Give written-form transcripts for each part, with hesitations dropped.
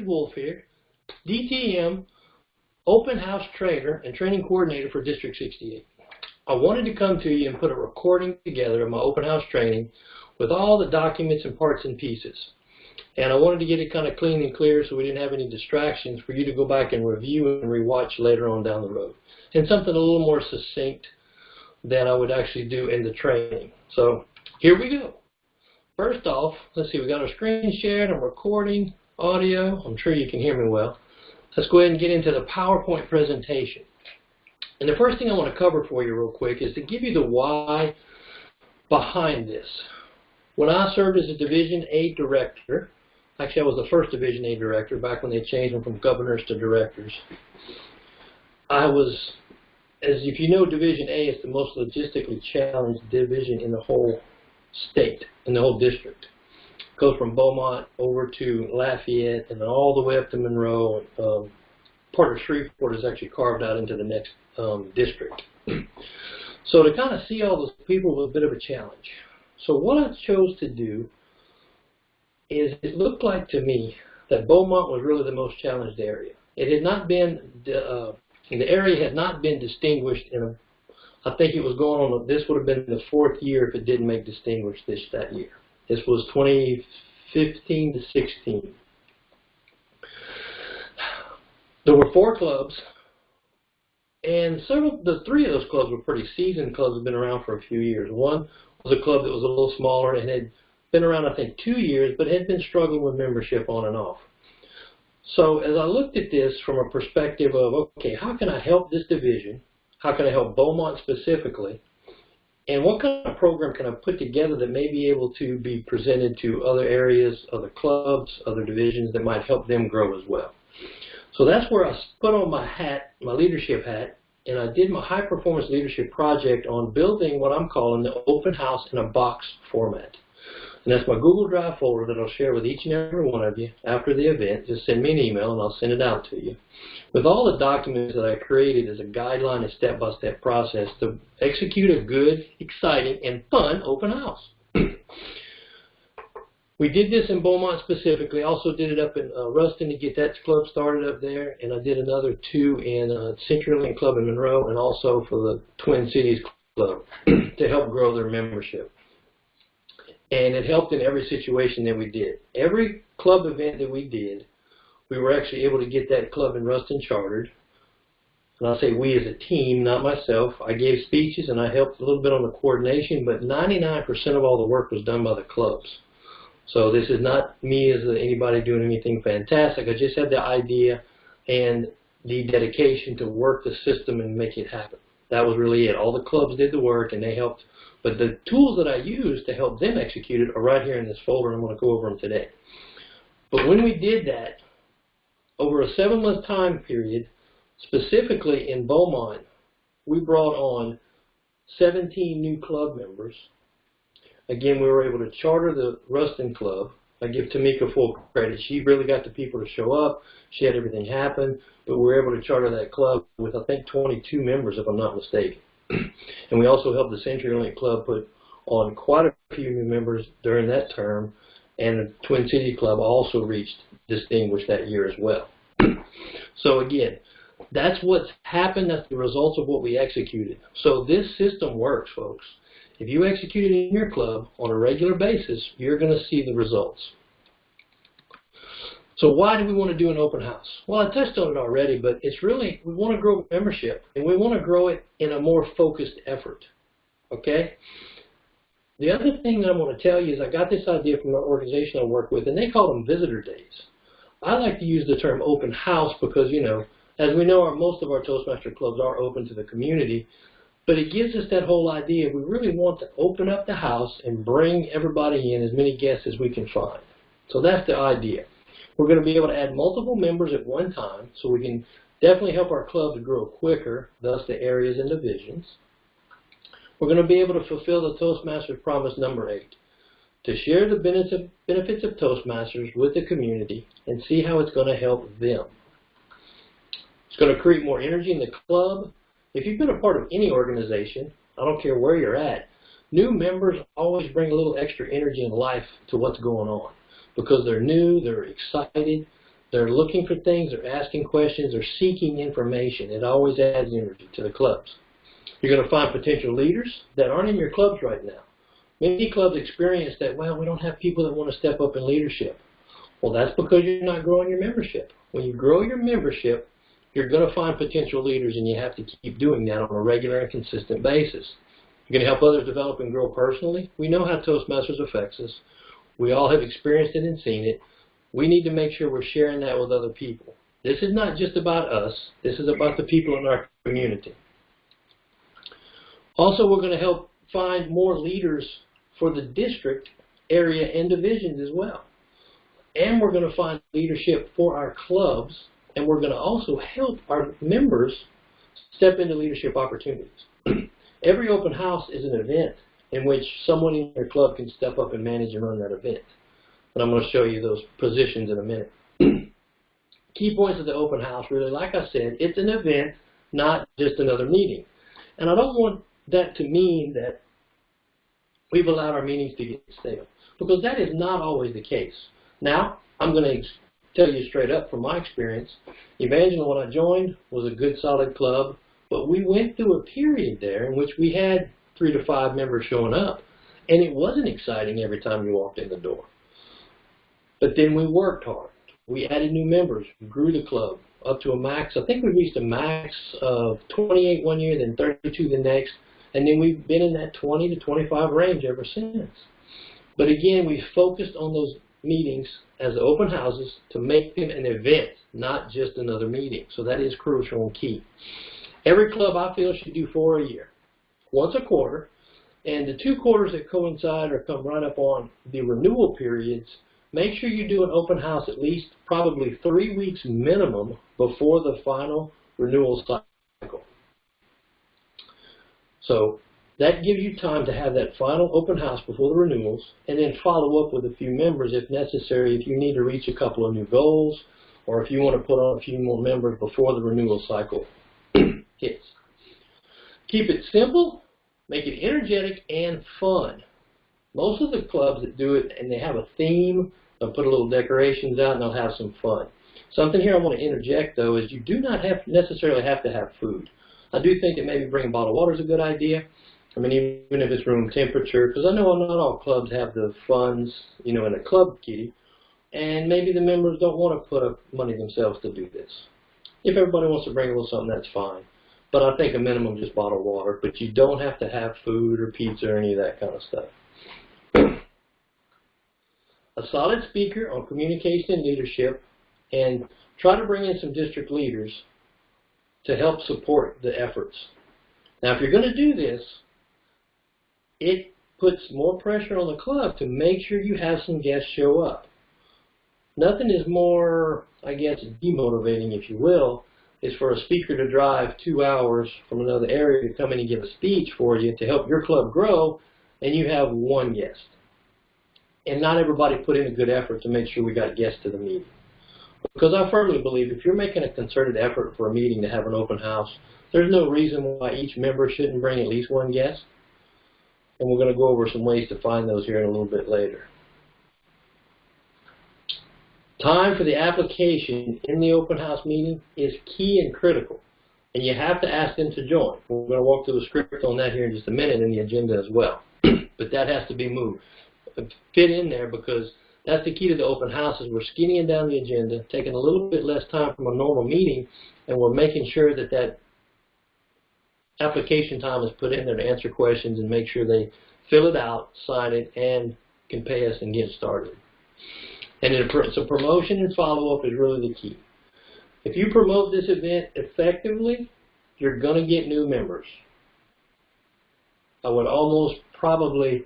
Wolf here, DTM, Open House Trainer and Training Coordinator for District 68. I wanted to come to you and put a recording together of my open house training with all the documents and parts and pieces. And I wanted to get it kind of clean and clear so we didn't have any distractions for you to go back and review and rewatch later on down the road. And something a little more succinct than I would actually do in the training. So here we go. First off, let's see, we got our screen shared, I'm recording audio. I'm sure you can hear me well. Let's go ahead and get into the PowerPoint presentation. And the first thing I want to cover for you real quick is to give you the why behind this. When I served as a Division A director, actually I was the first Division A director back when they changed them from governors to directors. I was, as if you know, Division A is the most logistically challenged division in the whole state, in the whole district. It goes from Beaumont over to Lafayette and then all the way up to Monroe. Part of Shreveport is actually carved out into the next district. So to kind of see all those people was a bit of a challenge. So what I chose to do is it looked like to me that Beaumont was really the most challenged area. It had not been, the area had not been distinguished in I think it was going on, this would have been the 4th year if it didn't make distinguished that year. This was 2015 to 16. There were 4 clubs, and the 3 of those clubs were pretty seasoned clubs, have been around for a few years. One was a club that was a little smaller and had been around, I think, 2 years, but had been struggling with membership on and off. So as I looked at this from a perspective of, okay, how can I help this division? How can I help Beaumont specifically? And what kind of program can I put together that may be able to be presented to other areas, other clubs, other divisions that might help them grow as well? So that's where I put on my hat, my leadership hat, and I did my high performance leadership project on building what I'm calling the open house in a box format. And that's my Google Drive folder that I'll share with each and every one of you after the event. Just send me an email and I'll send it out to you, with all the documents that I created as a guideline and step-by-step process to execute a good, exciting, and fun open house. We did this in Beaumont specifically. I also did it up in Ruston to get that club started up there, and I did another 2 in CenturyLink Club in Monroe, and also for the Twin Cities Club to help grow their membership. And it helped in every situation that we did. Every club event that we did, we were actually able to get that club in Ruston chartered. And I'll say we as a team, not myself. I gave speeches and I helped a little bit on the coordination, but 99% of all the work was done by the clubs. So this is not me as anybody doing anything fantastic. I just had the idea and the dedication to work the system and make it happen. That was really it. All the clubs did the work and they helped. But the tools that I used to help them execute it are right here in this folder. I'm going to go over them today. But when we did that, over a 7-month time period, specifically in Beaumont, we brought on 17 new club members. Again, we were able to charter the Ruston Club. I give Tamika full credit. She really got the people to show up. She had everything happen. But we were able to charter that club with, I think, 22 members, if I'm not mistaken. And we also helped the CenturyLink Club put on quite a few new members during that term. And the Twin City Club also reached distinguished that year as well. So again, that's what's happened. That's the results of what we executed. So this system works, folks. If you execute it in your club on a regular basis, you're going to see the results. So why do we want to do an open house? Well, I touched on it already, but it's really, we want to grow membership, and we want to grow it in a more focused effort, okay? The other thing that I want to tell you is I got this idea from an organization I work with, and they call them visitor days. I like to use the term open house because, you know, as we know, most of our Toastmaster clubs are open to the community, but it gives us that whole idea. We really want to open up the house and bring everybody in, as many guests as we can find. So that's the idea. We're going to be able to add multiple members at one time, so we can definitely help our club to grow quicker, thus the areas and divisions. We're going to be able to fulfill the Toastmasters promise number 8, to share the benefits of Toastmasters with the community and see how it's going to help them. It's going to create more energy in the club. If you've been a part of any organization, I don't care where you're at, new members always bring a little extra energy and life to what's going on because they're new, they're excited, They're looking for things, they're asking questions, they're seeking information. It always adds energy to the clubs. You're going to find potential leaders that aren't in your clubs right now. Many clubs experience that, well, we don't have people that want to step up in leadership. Well, that's because you're not growing your membership. When you grow your membership, you're going to find potential leaders, and you have to keep doing that on a regular and consistent basis. You're going to help others develop and grow personally. We know how Toastmasters affects us. We all have experienced it and seen it. We need to make sure we're sharing that with other people. This is not just about us. This is about the people in our community. Also, we're going to help find more leaders for the district, area, and divisions as well. And we're going to find leadership for our clubs, and we're going to also help our members step into leadership opportunities. Every open house is an event in which someone in your club can step up and manage and run that event. And I'm going to show you those positions in a minute. Key points of the open house, really, like I said, it's an event, not just another meeting. And I don't want that to mean that we've allowed our meetings to get stale, because that is not always the case. Now, I'm going to tell you straight up from my experience, Evangeline, when I joined, was a good, solid club, but we went through a period there in which we had 3 to 5 members showing up, and it wasn't exciting every time you walked in the door. But then we worked hard. We added new members, we grew the club up to a max. I think we reached a max of 28 one year, then 32 the next, and then we've been in that 20 to 25 range ever since. But again, we focused on those meetings as open houses to make them an event, not just another meeting. So that is crucial and key. Every club, I feel, should do 4 a year, once a quarter, and the 2 quarters that coincide or come right up on the renewal periods, make sure you do an open house at least probably 3 weeks minimum before the final renewal cycle. So that gives you time to have that final open house before the renewals, and then follow up with a few members if necessary, if you need to reach a couple of new goals, or if you want to put on a few more members before the renewal cycle hits. Keep it simple, make it energetic and fun. Most of the clubs that do it, and they have a theme, they'll put a little decorations out and they'll have some fun. Something here I want to interject, though, is you do not necessarily have to have food. I do think that maybe bringing bottled water is a good idea. I mean, even if it's room temperature, because I know not all clubs have the funds, you know, in a club kitty, and maybe the members don't want to put up money themselves to do this. If everybody wants to bring a little something, that's fine. But I think a minimum just bottled water, but you don't have to have food or pizza or any of that kind of stuff. A solid speaker on communication and leadership, and try to bring in some district leaders to help support the efforts. Now, if you're going to do this, it puts more pressure on the club to make sure you have some guests show up. Nothing is more, I guess, demotivating, if you will, is for a speaker to drive 2 hours from another area to come in and give a speech for you to help your club grow, and you have 1 guest. And not everybody put in a good effort to make sure we got guests to the meeting. Because I firmly believe if you're making a concerted effort for a meeting to have an open house, there's no reason why each member shouldn't bring at least 1 guest. And we're going to go over some ways to find those here in a little bit later. Time for the application in the open house meeting is key and critical. And you have to ask them to join. We're going to walk through the script on that here in just a minute in the agenda as well. But that has to be moved. Fit in there, because that's the key to the open house, is we're skinnying down the agenda, taking a little bit less time from a normal meeting, and we're making sure that that application time is put in there to answer questions and make sure they fill it out, sign it, and can pay us and get started. And so promotion and follow-up is really the key. If you promote this event effectively, you're going to get new members. I would almost probably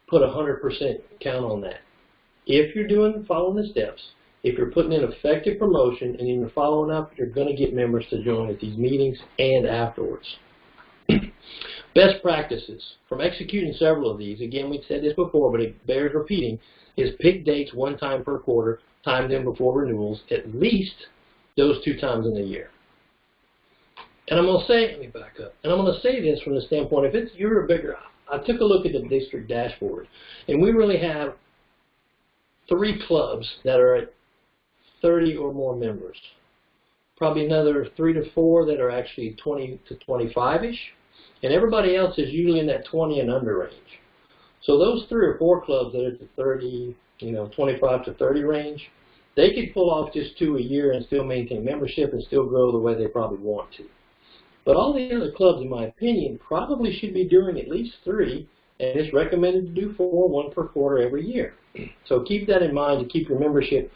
put 100% count on that. If you're following the steps, if you're putting in effective promotion and you're following up, you're going to get members to join at these meetings and afterwards. Best practices from executing several of these, again, we've said this before, but it bears repeating, is pick dates 1 time per quarter, time them before renewals, at least those 2 times in the year. And I'm going to say, let me back up, and I'm going to say this from the standpoint, if it's you're a bigger, I took a look at the district dashboard, and we really have 3 clubs that are at 30 or more members. Probably another 3 to 4 that are actually 20 to 25-ish. And everybody else is usually in that 20 and under range. So those 3 or 4 clubs that are at the 30, 25 to 30 range, they could pull off just 2 a year and still maintain membership and still grow the way they probably want to. But all the other clubs, in my opinion, probably should be doing at least 3, and it's recommended to do 4, 1 per quarter every year. So keep that in mind to keep your membership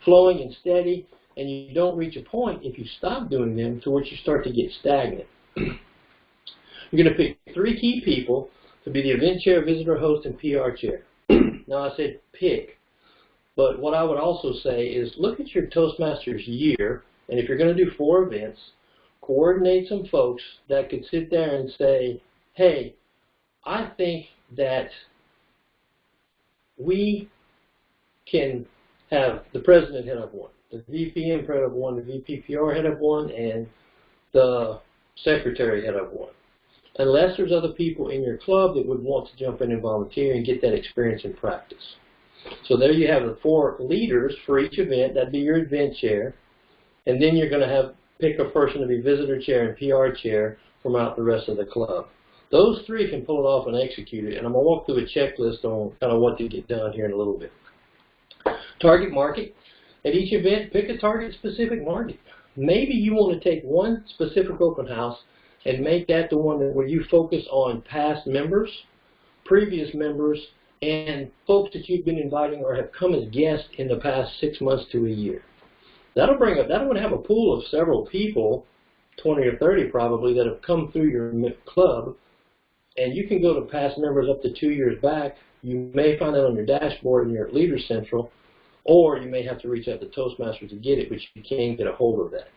flowing and steady, and you don't reach a point if you stop doing them to which you start to get stagnant. You're going to pick 3 key people to be the event chair, visitor host, and PR chair. Now I said pick, but what I would also say is look at your Toastmasters year, and if you're going to do 4 events, coordinate some folks that could sit there and say, hey, I think that we can have the president head up one, the VPM head up one, the VPPR head up one, and the secretary head up one. Unless there's other people in your club that would want to jump in and volunteer and get that experience in practice. So there you have the 4 leaders for each event. That'd be your event chair. And then you're going to pick a person to be visitor chair and PR chair from out the rest of the club. Those 3 can pull it off and execute it. And I'm going to walk through a checklist on kind of what to get done here in a little bit. Target market. At each event, pick a target-specific market. Maybe you want to take one specific open house and make that the one where you focus on past members, previous members, and folks that you've been inviting or have come as guests in the past 6 months to a year. That'll have a pool of several people, 20 or 30 probably, that have come through your club, and you can go to past members up to 2 years back. You may find that on your dashboard in your Leaders Central, or you may have to reach out to Toastmasters to get it, but you can't get a hold of that.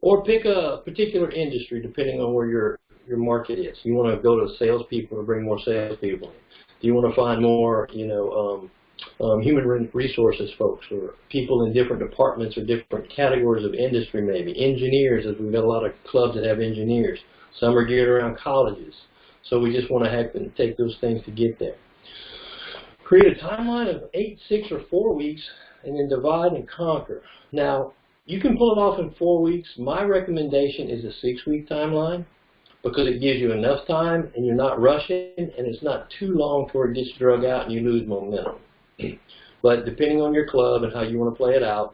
Or pick a particular industry depending on where your market is. You want to go to salespeople or bring more salespeople in. Do you want to find more, human resources folks or people in different departments or different categories of industry maybe. Engineers, as we've got a lot of clubs that have engineers. Some are geared around colleges. So we just want to take those things to get there. Create a timeline of 8, 6, or 4 weeks and then divide and conquer. Now, you can pull it off in 4 weeks. My recommendation is a 6-week timeline because it gives you enough time and you're not rushing and it's not too long before it gets drug out and you lose momentum. But depending on your club and how you want to play it out,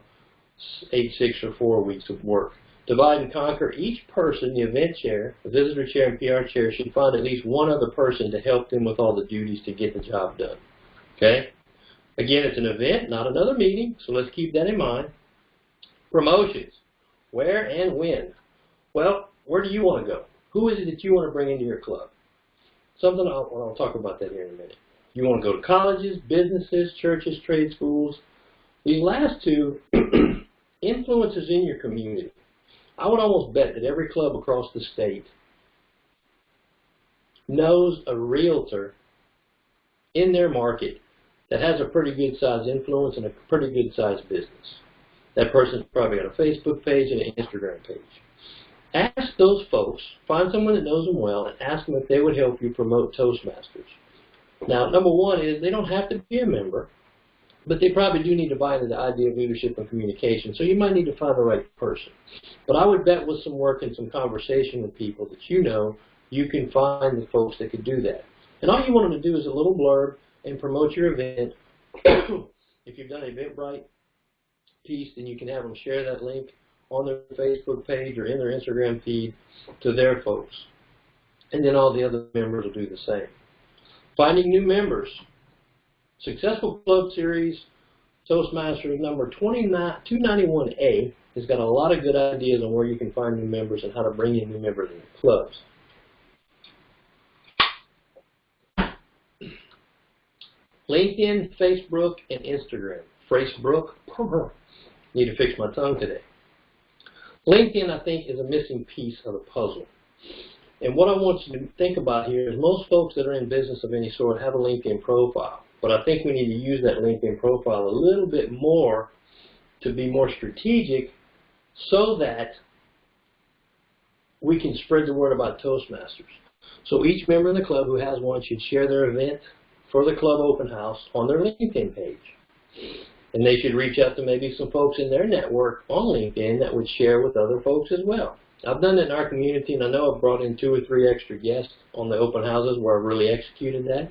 8, 6, or 4 weeks of work. Divide and conquer. Each person, the event chair, the visitor chair, and PR chair should find at least one other person to help them with all the duties to get the job done. Okay? Again, it's an event, not another meeting, so let's keep that in mind. Promotions. Where and when? Well, where do you want to go? Who is it that you want to bring into your club? I'll talk about that here in a minute. You want to go to colleges, businesses, churches, trade schools. These last 2, influencers in your community. I would almost bet that every club across the state knows a realtor in their market that has a pretty good size influence and a pretty good size business. That person's probably got a Facebook page and an Instagram page. Ask those folks, find someone that knows them well, and ask them if they would help you promote Toastmasters. Now, number 1 is they don't have to be a member, but they probably do need to buy into the idea of leadership and communication, so you might need to find the right person. But I would bet with some work and some conversation with people that you can find the folks that could do that. And all you want them to do is a little blurb and promote your event. If you've done an Eventbrite piece, then you can have them share that link on their Facebook page or in their Instagram feed to their folks. And then all the other members will do the same. Finding new members. Successful Club Series Toastmasters number 291A has got a lot of good ideas on where you can find new members and how to bring in new members in your clubs. LinkedIn, Facebook, and Instagram. Facebook. Need to fix my tongue today. LinkedIn, I think, is a missing piece of the puzzle. And what I want you to think about here is most folks that are in business of any sort have a LinkedIn profile. But I think we need to use that LinkedIn profile a little bit more to be more strategic so that we can spread the word about Toastmasters. So each member in the club who has one should share their event for the club open house on their LinkedIn page. And they should reach out to maybe some folks in their network on LinkedIn that would share with other folks as well. I've done it in our community, and I know I've brought in 2 or 3 extra guests on the open houses where I've really executed that.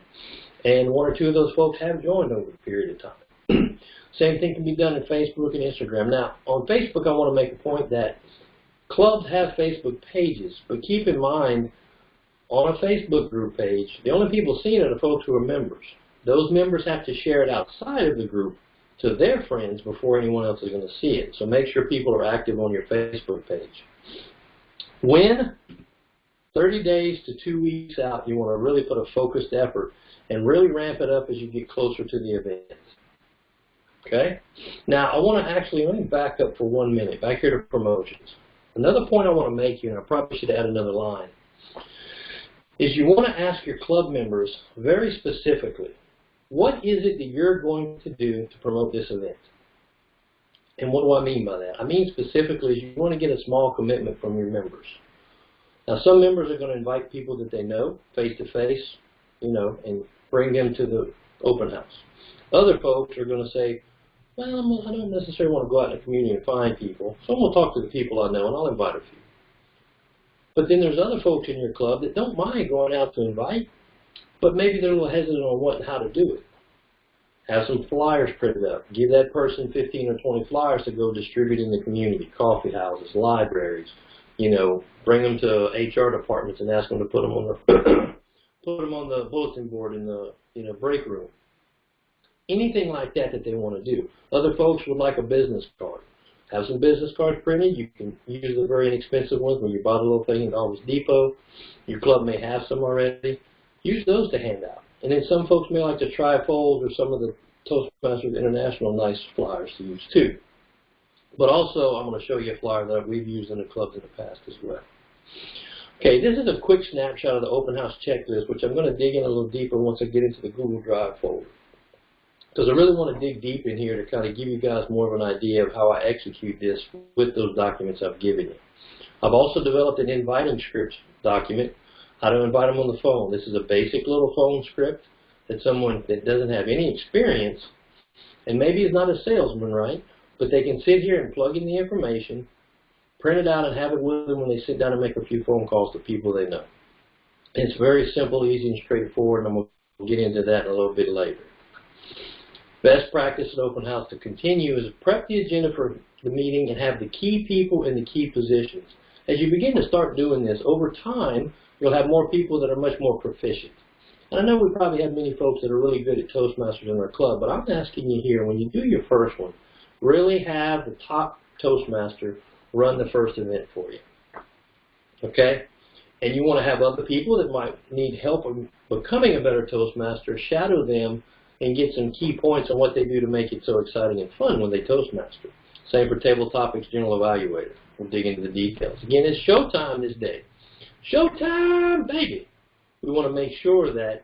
And 1 or 2 of those folks have joined over a period of time. Same thing can be done in Facebook and Instagram. Now, on Facebook, I want to make a point that clubs have Facebook pages, but keep in mind, on a Facebook group page, the only people seeing it are folks who are members. Those members have to share it outside of the group to their friends before anyone else is going to see it. So make sure people are active on your Facebook page. When 30 days to 2 weeks out, you want to really put a focused effort and really ramp it up as you get closer to the event. Okay? Now, I want to actually, let me back up for 1 minute, back here to promotions. Another point I want to make here, and I probably should add another line, is you want to ask your club members very specifically, what is it that you're going to do to promote this event? And what do I mean by that? I mean specifically, you want to get a small commitment from your members. Now, some members are going to invite people that they know, face-to-face, you know, and bring them to the open house. Other folks are going to say, well, I don't necessarily want to go out in the community and find people, so I'm going to talk to the people I know, and I'll invite a few. But then there's other folks in your club that don't mind going out to invite, but maybe they're a little hesitant on what and how to do it. Have some flyers printed up. Give that person 15 or 20 flyers to go distribute in the community, coffee houses, libraries. You know, bring them to HR departments and ask them to put them on the put them on the bulletin board in the break room. Anything like that that they want to do. Other folks would like a business card. Have some business cards printed. You can use the very inexpensive ones when you buy the little thing at Office Depot. Your club may have some already. Use those to hand out. And then some folks may like the trifold or some of the Toastmasters International nice flyers to use too. But also, I'm going to show you a flyer that we've used in the clubs in the past as well. Okay, this is a quick snapshot of the open house checklist, which I'm going to dig in a little deeper once I get into the Google Drive folder. Because I really want to dig deep in here to kind of give you guys more of an idea of how I execute this with those documents I've given you. I've also developed an inviting scripts document, how to invite them on the phone. This is a basic little phone script that someone that doesn't have any experience and maybe is not a salesman, right? But they can sit here and plug in the information, print it out, and have it with them when they sit down and make a few phone calls to people they know. It's very simple, easy, and straightforward, and I'm going to get into that in a little bit later. Best practice at open house to continue is prep the agenda for the meeting and have the key people in the key positions. As you begin to start doing this, over time, you'll have more people that are much more proficient. And I know we probably have many folks that are really good at Toastmasters in our club, but I'm asking you here, when you do your first one, really have the top Toastmaster run the first event for you. Okay? And you want to have other people that might need help in becoming a better Toastmaster, shadow them, and get some key points on what they do to make it so exciting and fun when they Toastmaster. Same for Table Topics General Evaluator. We'll dig into the details. Again, it's showtime this day. Showtime, baby! We want to make sure that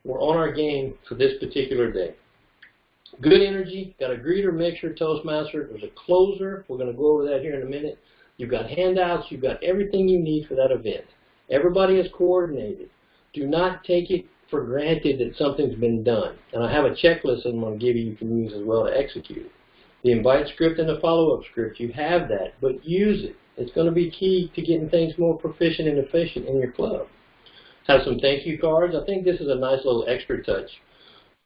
we're on our game for this particular day. Good energy, got a greeter, mixer, Toastmaster, there's a closer. We're going to go over that here in a minute. You've got handouts, you've got everything you need for that event. Everybody is coordinated. Do not take it for granted that something's been done. And I have a checklist I'm going to give you can use as well to execute it. The invite script and the follow-up script, you have that, but use it. It's going to be key to getting things more proficient and efficient in your club. Have some thank you cards. I think this is a nice little extra touch.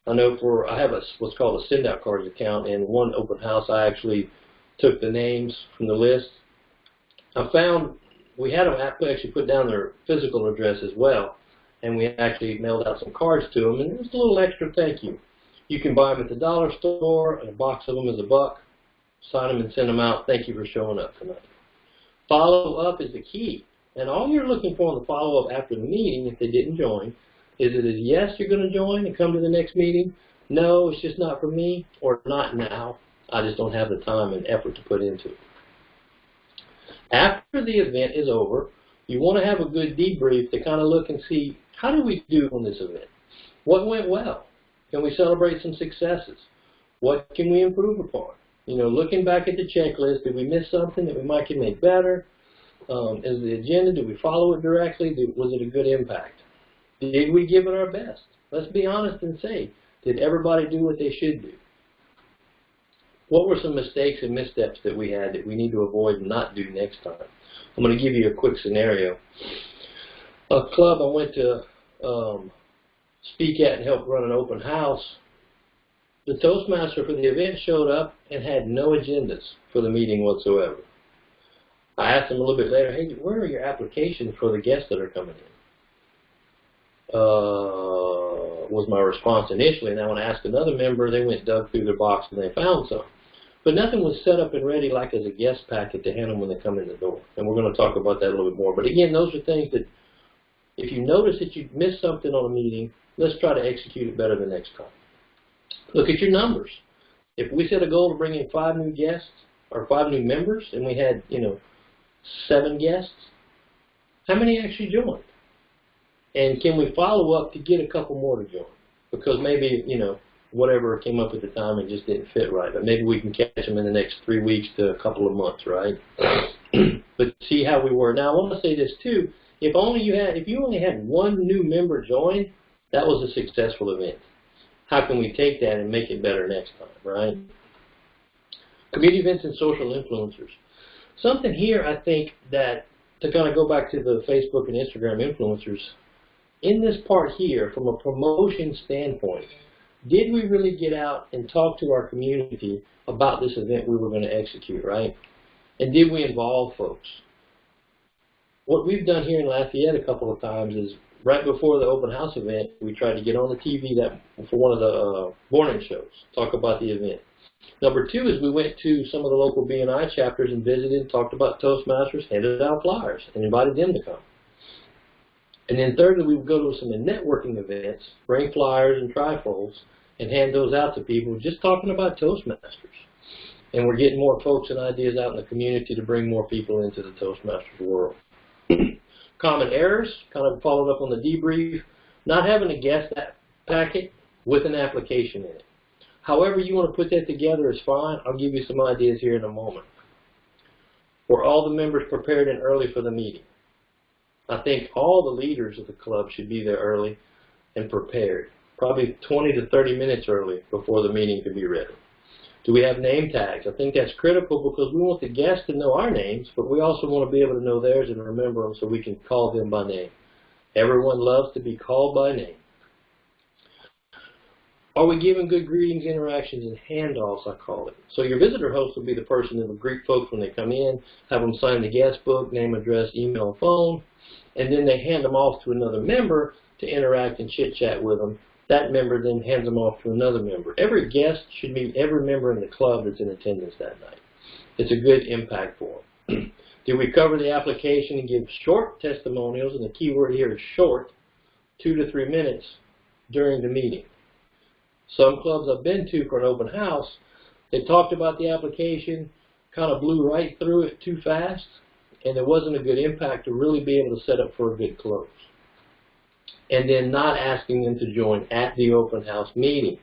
I know I have what's called a send out cards account, and one open house I actually took the names from the list. I found we had them actually put down their physical address as well, and we actually mailed out some cards to them, and it was a little extra thank you. You can buy them at the dollar store, and a box of them is $1. Sign them and send them out. Thank you for showing up tonight. Follow-up is the key. And all you're looking for in the follow-up after the meeting, if they didn't join, is it a yes, you're going to join and come to the next meeting? No, it's just not for me, or not now. I just don't have the time and effort to put into it. After the event is over, you want to have a good debrief to kind of look and see, how did we do on this event? What went well? Can we celebrate some successes? What can we improve upon? You know, looking back at the checklist, did we miss something that we might can make better? Is the agenda, did we follow it directly? Was it a good impact? Did we give it our best? Let's be honest and say, did everybody do what they should do? What were some mistakes and missteps that we had that we need to avoid and not do next time? I'm going to give you a quick scenario. A club I went to speak at and help run an open house, the Toastmaster for the event showed up and had no agendas for the meeting whatsoever. I asked him a little bit later, hey, where are your applications for the guests that are coming in? Was my response initially. And then when I asked another member, they went and dug through their box and they found some. But nothing was set up and ready like as a guest packet to hand them when they come in the door. And we're going to talk about that a little bit more. But again, those are things that if you notice that you missed something on a meeting, let's try to execute it better the next time. Look at your numbers. If we set a goal to bring in 5 new guests or 5 new members and we had, 7 guests, how many actually joined? And can we follow up to get a couple more to join? Because maybe, whatever came up at the time and just didn't fit right. But maybe we can catch them in the next 3 weeks to a couple of months, right? But see how we were. Now, I want to say this too. If you only had 1 new member join, that was a successful event. How can we take that and make it better next time, right? Community events and social influencers. Something here, I think, that to kind of go back to the Facebook and Instagram influencers, in this part here, from a promotion standpoint, did we really get out and talk to our community about this event we were going to execute, right? And did we involve folks? What we've done here in Lafayette a couple of times is right before the open house event, we tried to get on the TV for one of the morning shows, talk about the event. Number 2 is we went to some of the local BNI chapters and visited, talked about Toastmasters, handed out flyers, and invited them to come. And then thirdly, we would go to some networking events, bring flyers and trifolds, and hand those out to people just talking about Toastmasters. And we're getting more folks and ideas out in the community to bring more people into the Toastmasters world. Common errors, kind of followed up on the debrief, not having a guest packet with an application in it. However you want to put that together is fine. I'll give you some ideas here in a moment. Were all the members prepared and early for the meeting? I think all the leaders of the club should be there early and prepared, probably 20 to 30 minutes early before the meeting can be ready. Do we have name tags? I think that's critical because we want the guests to know our names, but we also want to be able to know theirs and remember them so we can call them by name. Everyone loves to be called by name. Are we giving good greetings, interactions, and handoffs, I call it? So your visitor host will be the person that will greet folks when they come in, have them sign the guest book, name, address, email, phone, and then they hand them off to another member to interact and chit-chat with them. That member then hands them off to another member. Every guest should meet every member in the club that's in attendance that night. It's a good impact for them. Do we cover the application and give short testimonials, and the key word here is short, 2 to 3 minutes during the meeting? Some clubs I've been to for an open house, they talked about the application, kind of blew right through it too fast, and there wasn't a good impact to really be able to set up for a good close. And then not asking them to join at the open house meeting.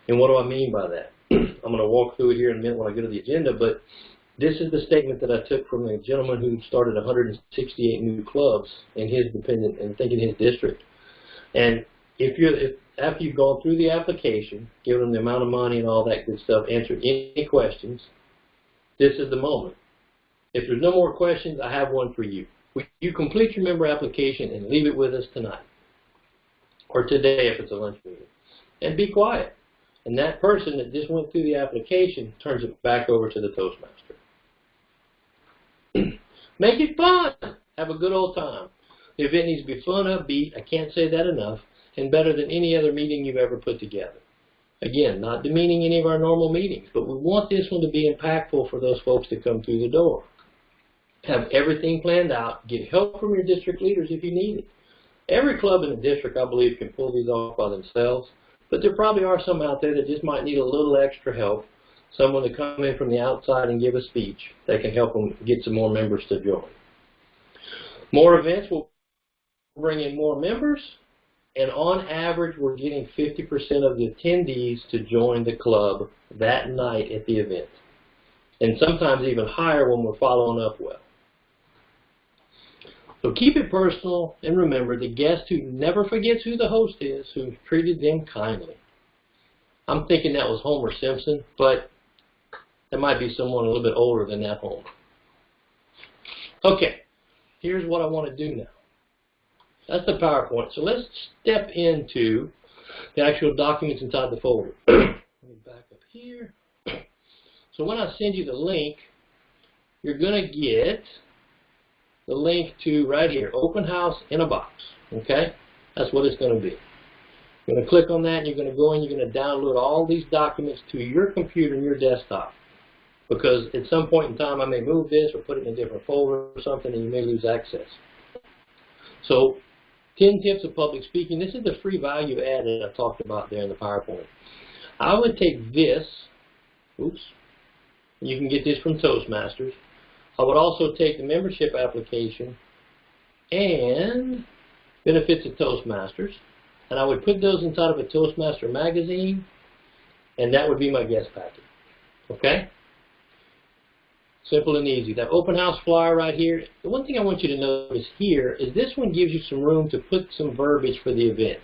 And what do I mean by that? I'm going to walk through it here in a minute when I get to the agenda, but this is the statement that I took from a gentleman who started 168 new clubs in his dependent, and I think in his district. And after you've gone through the application, given them the amount of money and all that good stuff, answered any questions, this is the moment. If there's no more questions, I have one for you. Will you complete your member application and leave it with us tonight? Or today if it's a lunch meeting. And be quiet. And that person that just went through the application turns it back over to the Toastmaster. Make it fun. Have a good old time. The event needs to be fun, upbeat. I can't say that enough. And better than any other meeting you've ever put together. Again, not demeaning any of our normal meetings, but we want this one to be impactful for those folks that come through the door. Have everything planned out. Get help from your district leaders if you need it. Every club in the district, I believe, can pull these off by themselves, but there probably are some out there that just might need a little extra help, someone to come in from the outside and give a speech that can help them get some more members to join. More events will bring in more members, and on average, we're getting 50% of the attendees to join the club that night at the event, and sometimes even higher when we're following up well. So keep it personal, and remember, the guest who never forgets who the host is, who treated them kindly. I'm thinking that was Homer Simpson, but That might be someone a little bit older than that home. Okay, here's what I want to do now. That's the PowerPoint. So let's step into the actual documents inside the folder. Let me back up here. So when I send you the link, you're going to get the link to right here, Open House in a Box. Okay? That's what it's going to be. You're going to click on that, and you're going to go and you're going to download all these documents to your computer and your desktop. Because at some point in time, I may move this or put it in a different folder or something, and you may lose access. So, 10 tips of public speaking. This is the free value add that I talked about there in the PowerPoint. I would take this, you can get this from Toastmasters. I would also take the membership application and benefits of Toastmasters, and I would put those inside of a Toastmaster magazine, and that would be my guest packet. Okay? Simple and easy. That open house flyer right here, the one thing I want you to notice here is this one gives you some room to put some verbiage for the event.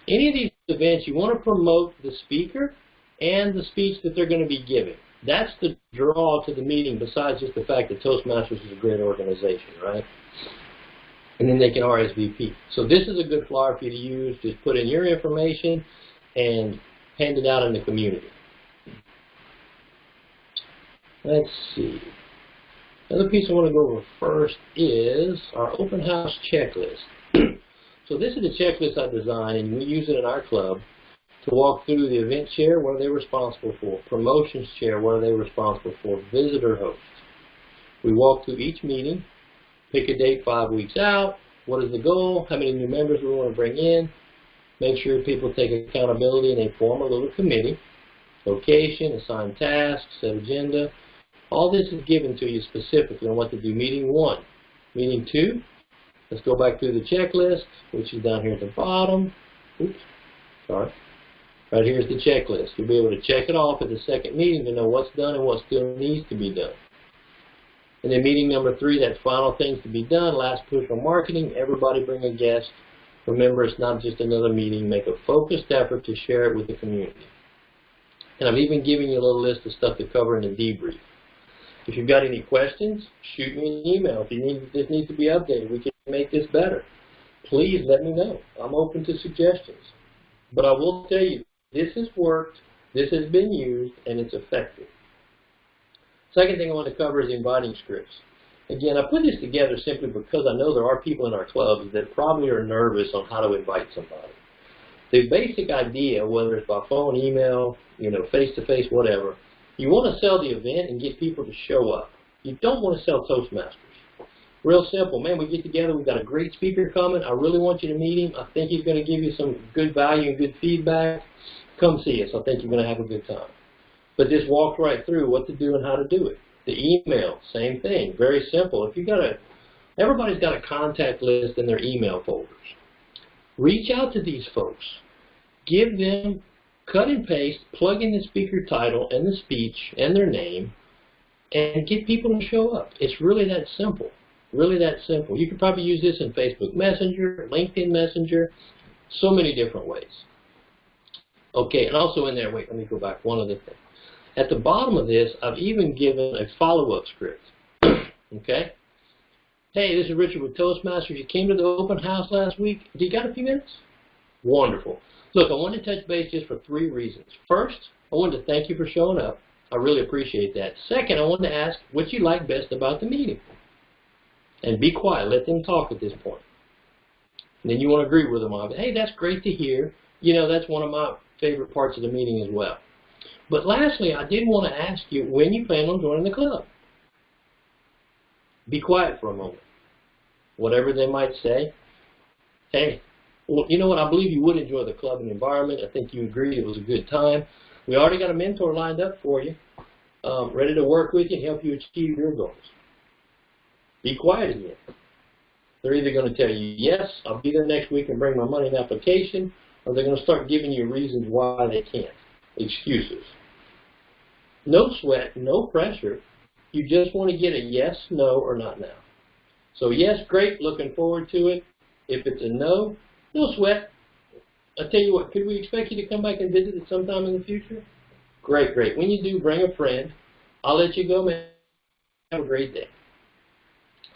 Any of these events, you want to promote the speaker and the speech that they're going to be giving. That's the draw to the meeting, besides just the fact that Toastmasters is a great organization, right? And then they can RSVP. So this is a good flyer for you to use. Just put in your information and hand it out in the community. Let's see. Another piece I want to go over first is our open house checklist. So this is the checklist I designed, and we use it in our club to walk through the event chair, what are they responsible for, promotions chair, what are they responsible for, visitor hosts. We walk through each meeting, pick a date 5 weeks out, what is the goal, how many new members we want to bring in, make sure people take accountability and they form a little committee, location, assign tasks, set agenda. All this is given to you specifically on what to do. Meeting 1. Meeting 2, let's go back through the checklist, which is down here at the bottom. Right here's the checklist. You'll be able to check it off at the second meeting to know what's done and what still needs to be done. And then meeting number 3, that final things to be done, last push on marketing, everybody bring a guest. Remember, it's not just another meeting. Make a focused effort to share it with the community. And I've even given you a little list of stuff to cover in the debrief. If you've got any questions, shoot me an email. If this needs to be updated, we can make this better. Please let me know. I'm open to suggestions. But I will tell you, this has worked, this has been used, and it's effective. Second thing I want to cover is inviting scripts. Again, I put this together simply because I know there are people in our clubs that probably are nervous on how to invite somebody. The basic idea, whether it's by phone, email, face-to-face, whatever, you want to sell the event and get people to show up. You don't want to sell Toastmasters. Real simple. Man, we get together, we've got a great speaker coming. I really want you to meet him. I think he's going to give you some good value and good feedback. Come see us. I think you're going to have a good time. But just walk right through what to do and how to do it. The email, same thing. Very simple. If you got everybody's got a contact list in their email folders. Reach out to these folks. Give them, cut and paste, plug in the speaker title and the speech and their name, and get people to show up. It's really that simple. Really that simple. You could probably use this in Facebook Messenger, LinkedIn Messenger, so many different ways. Okay, and also in there, wait, let me go back, one other thing. At the bottom of this, I've even given a follow-up script. Okay? Hey, this is Richard with Toastmasters. You came to the open house last week. Do you got a few minutes? Wonderful. Look, I wanted to touch base just for 3 reasons. First, I wanted to thank you for showing up. I really appreciate that. Second, I wanted to ask what you like best about the meeting. And be quiet. Let them talk at this point. And then you want to agree with them on it. Hey, that's great to hear. That's one of my favorite parts of the meeting as well. But lastly, I did want to ask you when you plan on joining the club. Be quiet for a moment. Whatever they might say. Hey, well, you know what? I believe you would enjoy the club and environment. I think you agreed it was a good time. We already got a mentor lined up for you, ready to work with you and help you achieve your goals. Be quiet again. They're either going to tell you, yes, I'll be there next week and bring my money and application, or they're going to start giving you reasons why they can't. Excuses. No sweat, no pressure. You just want to get a yes, no, or not now. So yes, great, looking forward to it. If it's a no, no sweat. I tell you what, could we expect you to come back and visit at some time in the future? Great, great. When you do, bring a friend. I'll let you go, man. Have a great day.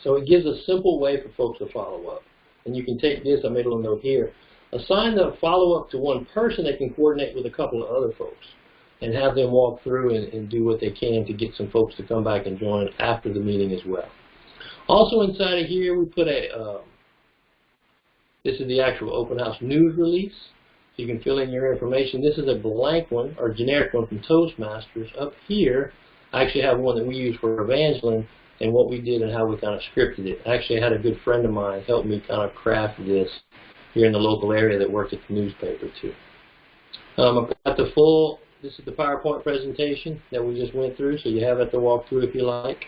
So it gives a simple way for folks to follow up. And you can take this, I made a little note here. Assign the follow-up to one person that can coordinate with a couple of other folks and have them walk through and do what they can to get some folks to come back and join after the meeting as well. Also inside of here, we put this is the actual open house news release. So you can fill in your information. This is a blank one, or generic one from Toastmasters. Up here, I actually have one that we use for Evangeline and what we did and how we kind of scripted it. Actually, I had a good friend of mine help me kind of craft this here in the local area that worked at the newspaper too. I've got the full, this is the PowerPoint presentation that we just went through, so you have it to walk through if you like.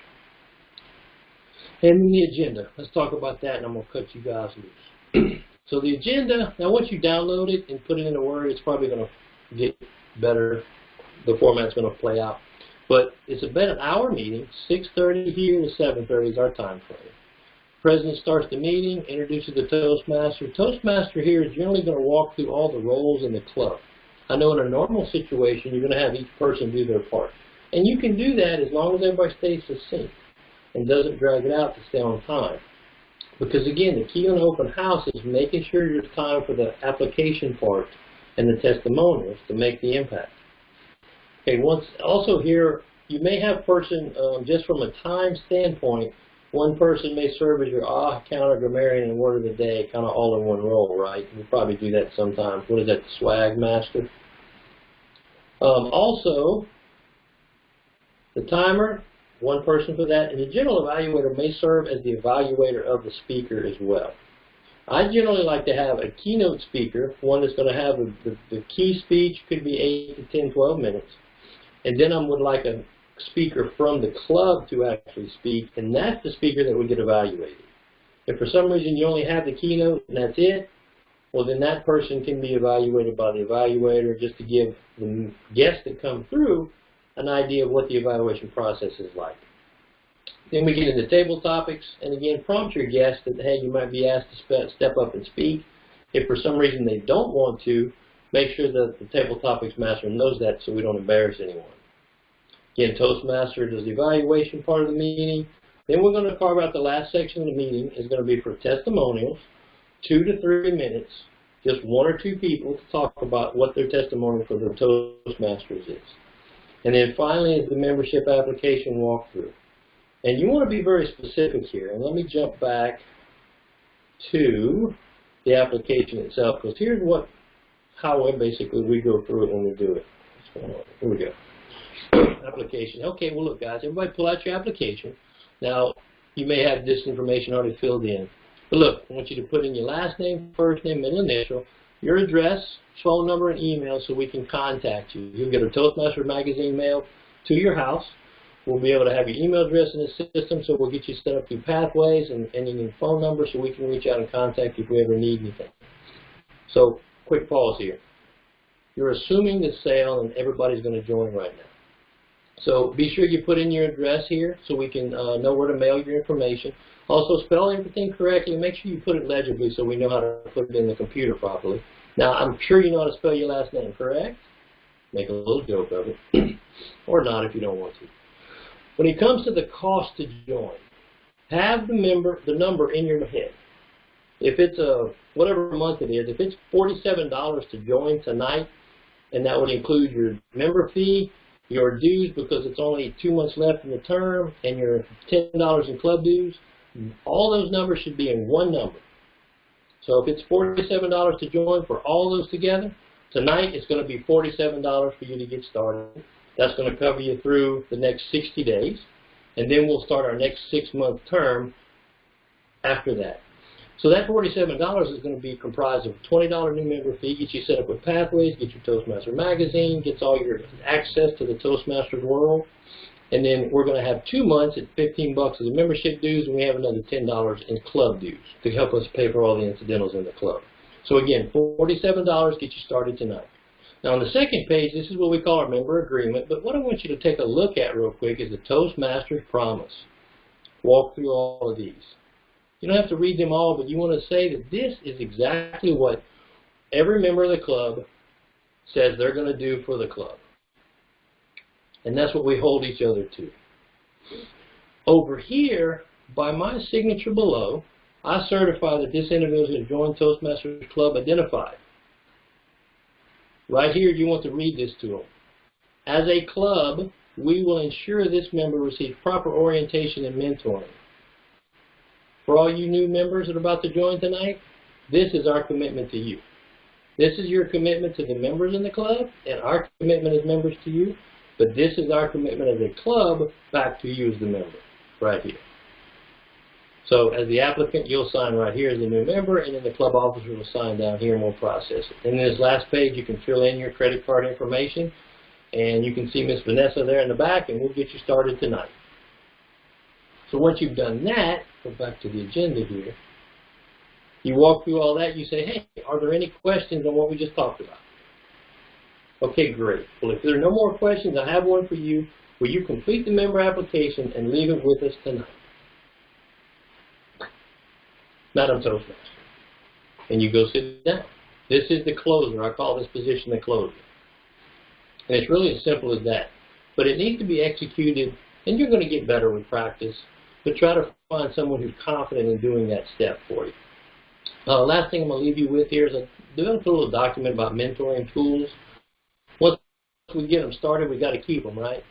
And the agenda, let's talk about that, and I'm going to cut you guys loose. So the agenda, now once you download it and put it in a Word, it's probably going to get better. The format's going to play out. But it's about an hour meeting, 6:30 here to 7:30 is our time frame. President starts the meeting, introduces the Toastmaster. Toastmaster here is generally going to walk through all the roles in the club. I know in a normal situation, you're going to have each person do their part. And you can do that as long as everybody stays succinct and doesn't drag it out to stay on time. Because again, the key on open house is making sure there's time for the application part and the testimonials to make the impact. Okay, also here, you may have person, just from a time standpoint, one person may serve as your counter, grammarian, and word of the day, kind of all in one role, right? We'll probably do that sometimes. What is that, the swag master? Also, the timer, one person for that, and the general evaluator may serve as the evaluator of the speaker as well. I generally like to have a keynote speaker, one that's going to have the key speech, could be 8 to 10, 12 minutes. And then I would like a speaker from the club to actually speak, and that's the speaker that would get evaluated. If for some reason you only have the keynote and that's it, well then that person can be evaluated by the evaluator just to give the guests that come through an idea of what the evaluation process is like. Then we get into table topics, and again, prompt your guests that, hey, you might be asked to step up and speak. If for some reason they don't want to, make sure that the table topics master knows that so we don't embarrass anyone. Again, Toastmaster does the evaluation part of the meeting. Then we're going to carve out the last section of the meeting is going to be for testimonials, 2 to 3 minutes, just 1 or 2 people to talk about what their testimonial for the Toastmasters is. And then finally is the membership application walkthrough. And you want to be very specific here. And let me jump back to the application itself, because here's how basically we go through it when we do it. What's going on? Here we go. Application. Okay, well look guys, everybody pull out your application. Now, you may have this information already filled in. But look, I want you to put in your last name, first name, middle initial, your address, phone number, and email so we can contact you. You'll get a Toastmasters magazine mail to your house. We'll be able to have your email address in the system, so we'll get you set up through Pathways and your phone number so we can reach out and contact you if we ever need anything. So, quick pause here. You're assuming the sale and everybody's going to join right now. So be sure you put in your address here so we can know where to mail your information. Also spell everything correctly. Make sure you put it legibly so we know how to put it in the computer properly. Now I'm sure you know how to spell your last name, correct? Make a little joke of it. Or not if you don't want to. When it comes to the cost to join, have the number in your head. If it's whatever month it is, if it's $47 to join tonight, and that would include your member fee, your dues because it's only 2 months left in the term, and your $10 in club dues, all those numbers should be in one number. So if it's $47 to join for all those together, tonight it's going to be $47 for you to get started. That's going to cover you through the next 60 days, and then we'll start our next 6-month term after that. So that $47 is going to be comprised of a $20 new member fee, gets you set up with Pathways, gets your Toastmaster magazine, gets all your access to the Toastmasters world, and then we're going to have 2 months at $15 as a membership dues, and we have another $10 in club dues to help us pay for all the incidentals in the club. So again, $47 gets you started tonight. Now on the second page, this is what we call our member agreement, but what I want you to take a look at real quick is the Toastmasters promise. Walk through all of these. You don't have to read them all, but you want to say that this is exactly what every member of the club says they're going to do for the club. And that's what we hold each other to. Over here, by my signature below, I certify that this individual has joined Toastmasters Club identified. Right here, you want to read this to them. As a club, we will ensure this member receives proper orientation and mentoring. For all you new members that are about to join tonight, this is our commitment to you. This is your commitment to the members in the club, and our commitment as members to you. But this is our commitment as a club back to you as the member, right here. So as the applicant, you'll sign right here as a new member, and then the club officer will sign down here and we'll process it. And in this last page, you can fill in your credit card information, and you can see Miss Vanessa there in the back, and we'll get you started tonight. So once you've done that, go back to the agenda here. You walk through all that, you say, hey, are there any questions on what we just talked about? Okay, great. Well, if there are no more questions, I have one for you. Will you complete the member application and leave it with us tonight? Madam Toastmaster. And you go sit down. This is the closer. I call this position the closer. And it's really as simple as that. But it needs to be executed, and you're going to get better with practice, but try to find someone who's confident in doing that step for you. Last thing I'm going to leave you with here is I developed a little document about mentoring tools. Once we get them started, we've got to keep them, right?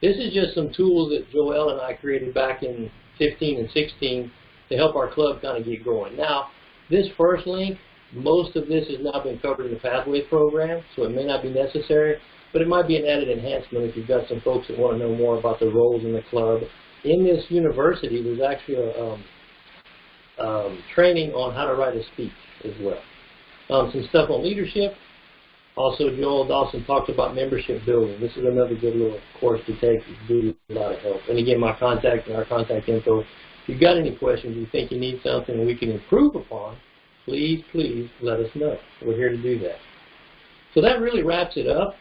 This is just some tools that Joel and I created back in 15 and 16 to help our club kind of get going. Now, this first link, most of this has now been covered in the Pathways program, so it may not be necessary, but it might be an added enhancement if you've got some folks that want to know more about the roles in the club. In this university, there's actually a training on how to write a speech as well. Some stuff on leadership. Also, Joel Dawson talked about membership building. This is another good little course to take. It's do a lot of help. And again, my contact and our contact info. If you've got any questions, you think you need something we can improve upon, please, please let us know. We're here to do that. So that really wraps it up.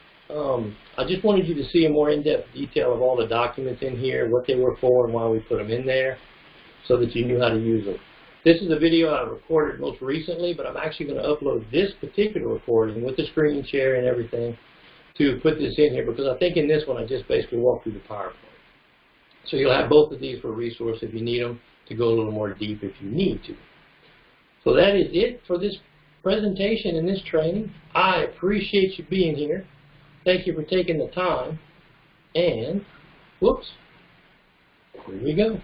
I just wanted you to see a more in-depth detail of all the documents in here, what they were for and why we put them in there, so that you knew how to use them. This is a video I recorded most recently, but I'm actually going to upload this particular recording with the screen share and everything to put this in here, because I think in this one I just basically walked through the PowerPoint. So you'll have both of these for a resource if you need them to go a little more deep if you need to. So that is it for this presentation and this training. I appreciate you being here. Thank you for taking the time. And, whoops, here we go.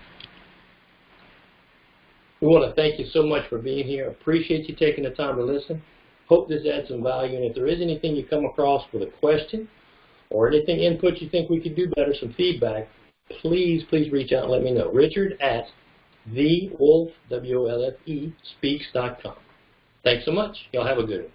We want to thank you so much for being here. Appreciate you taking the time to listen. Hope this adds some value. And if there is anything you come across with a question or anything input you think we could do better, some feedback, please, please reach out and let me know. Richard at thewolfe, W-O-L-F-E, speaks.com. Thanks so much. Y'all have a good one.